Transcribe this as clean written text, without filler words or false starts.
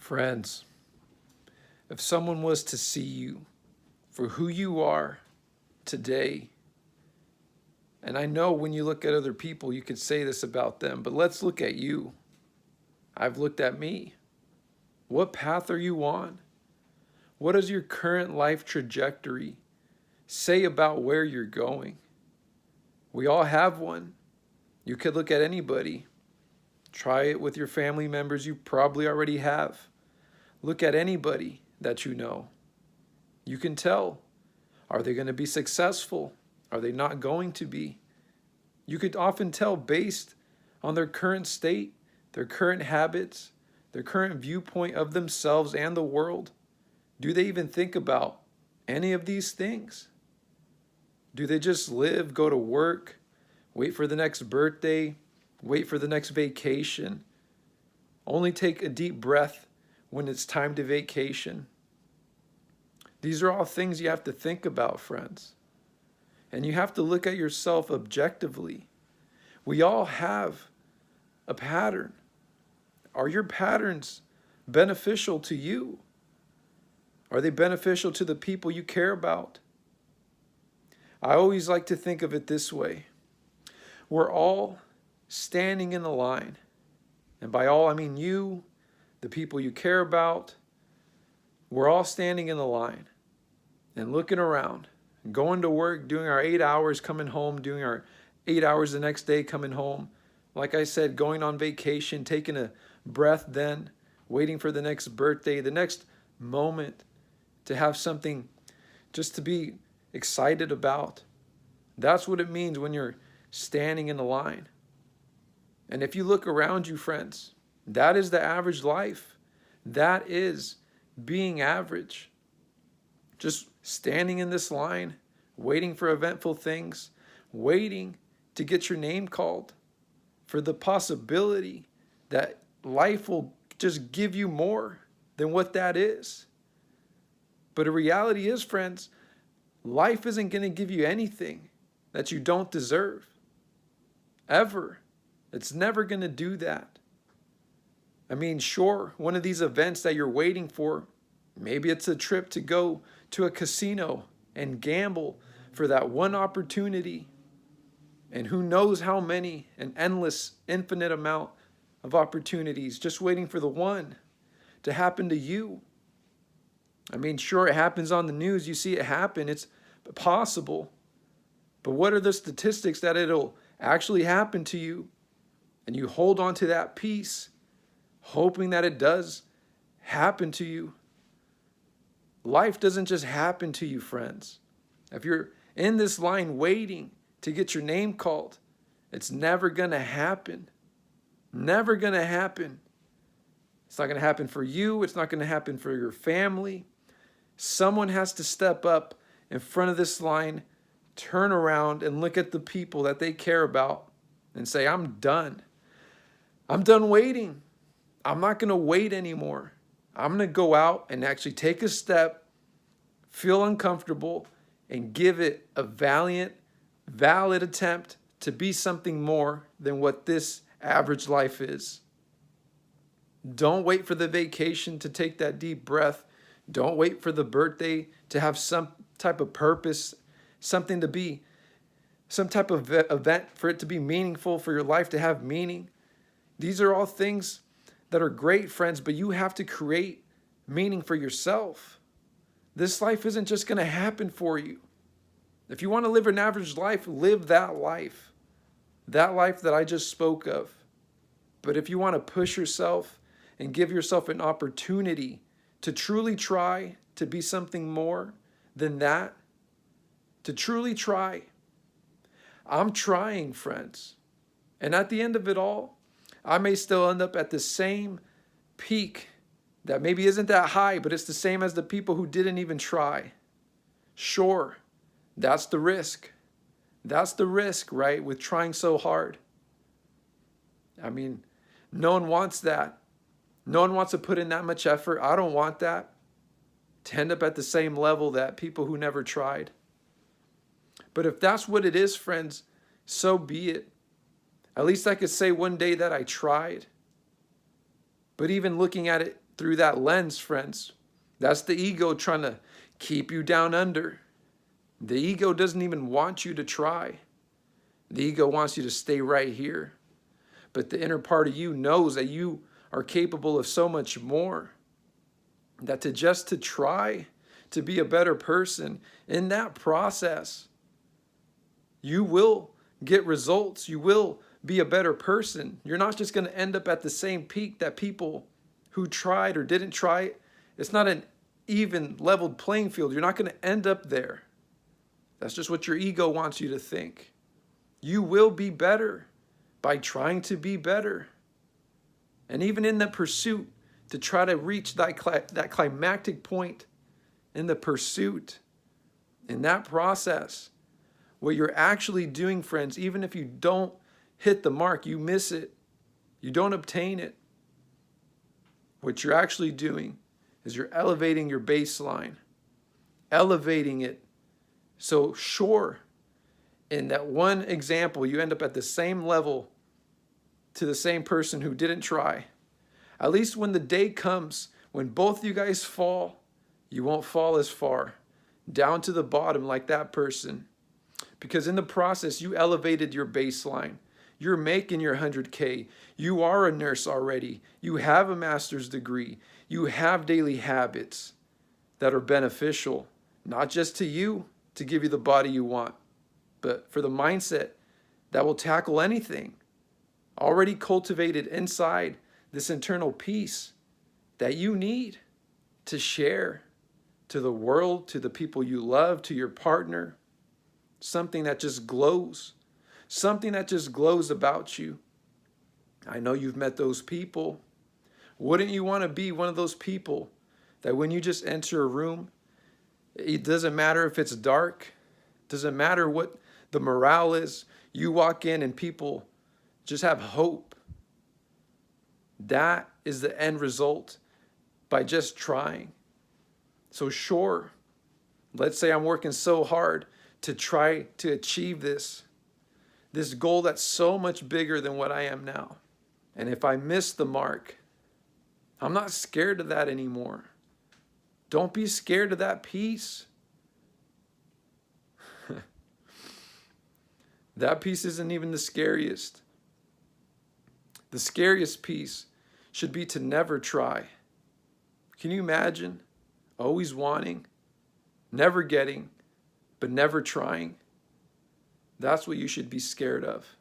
Friends, if someone was to see you for who you are today, and I know when you look at other people, you could say this about them, but let's look at you. I've looked at me. What path are you on? What does your current life trajectory say about where you're going? We all have one. You could look at anybody. Try it with your family members you probably already have. Look at anybody that you know. You can tell. Are they going to be successful? Are they not going to be? You could often tell based on their current state, their current habits, their current viewpoint of themselves and the world. Do they even think about any of these things? Do they just live, go to work, wait for the next birthday, wait for the next vacation, only take a deep breath when it's time to vacation? These are all things you have to think about, friends. And you have to look at yourself objectively. We all have a pattern. Are your patterns beneficial to you? Are they beneficial to the people you care about? I always like to think of it this way. We're all standing in a line. And by all, I mean you, the people you care about. We're all standing in the line and looking around, going to work, doing our 8 hours, coming home, doing our 8 hours the next day, coming home. Like I said, going on vacation, taking a breath then, waiting for the next birthday, the next moment to have something just to be excited about. That's what it means when you're standing in a line. And if you look around you, friends, that is the average life. That is being average. Just standing in this line, waiting for eventful things, waiting to get your name called, for the possibility that life will just give you more than what that is. But the reality is, friends, life isn't going to give you anything that you don't deserve. Ever. It's never going to do that. I mean, sure, one of these events that you're waiting for, maybe it's a trip to go to a casino and gamble for that one opportunity. And who knows how many, an endless, infinite amount of opportunities just waiting for the one to happen to you. I mean, sure, it happens on the news. You see it happen. It's possible. But what are the statistics that it'll actually happen to you? And you hold on to that peace, hoping that it does happen to you. Life doesn't just happen to you, friends. If you're in this line waiting to get your name called, it's never going to happen. Never going to happen. It's not going to happen for you. It's not going to happen for your family. Someone has to step up in front of this line, turn around and look at the people that they care about and say, I'm done. I'm done waiting. I'm not going to wait anymore. I'm going to go out and actually take a step, feel uncomfortable, and give it a valiant, valid attempt to be something more than what this average life is. Don't wait for the vacation to take that deep breath. Don't wait for the birthday to have some type of purpose, something to be, some type of event for it to be meaningful, for your life to have meaning. These are all things that are great, friends, but you have to create meaning for yourself. This life isn't just going to happen for you. If you want to live an average life, live that life. That life that I just spoke of. But if you want to push yourself and give yourself an opportunity to truly try to be something more than that, to truly try. I'm trying, friends. And at the end of it all, I may still end up at the same peak that maybe isn't that high, but it's the same as the people who didn't even try. Sure, that's the risk. That's the risk, right, with trying so hard. I mean, no one wants that. No one wants to put in that much effort. I don't want that. To end up at the same level that people who never tried. But if that's what it is, friends, so be it. At least I could say one day that I tried. But even looking at it through that lens, friends. That's the ego trying to keep you down under. The ego doesn't even want you to try. The ego wants you to stay right here. But the inner part of you knows that you are capable of so much more. That to try to be a better person, in that process, you will get results. You will be a better person. You're not just going to end up at the same peak that people who tried or didn't try it. It's not an even leveled playing field. You're not going to end up there. That's just what your ego wants you to think. You will be better by trying to be better. And even in the pursuit to try to reach that climactic point in the pursuit, in that process, what you're actually doing, friends, even if you don't hit the mark, you miss it, you don't obtain it, what you're actually doing is you're elevating your baseline, elevating it. So sure, in that one example, you end up at the same level to the same person who didn't try. At least when the day comes, when both you guys fall, you won't fall as far, down to the bottom like that person. Because in the process, you elevated your baseline. You're making your 100K. You are a nurse already. You have a master's degree. You have daily habits that are beneficial, not just to you, to give you the body you want, but for the mindset that will tackle anything. Already cultivated inside this internal peace that you need to share to the world, to the people you love, to your partner. Something that just glows. Something that just glows about you. I know you've met those people. Wouldn't you want to be one of those people that when you just enter a room, it doesn't matter if it's dark, doesn't matter what the morale is, you walk in and people just have hope. That is the end result by just trying. So sure, let's say I'm working so hard to try to achieve this goal that's so much bigger than what I am now. And if I miss the mark, I'm not scared of that anymore. Don't be scared of that peace. That piece isn't even the scariest. The scariest piece should be to never try. Can you imagine? Always wanting, never getting, but never trying. That's what you should be scared of.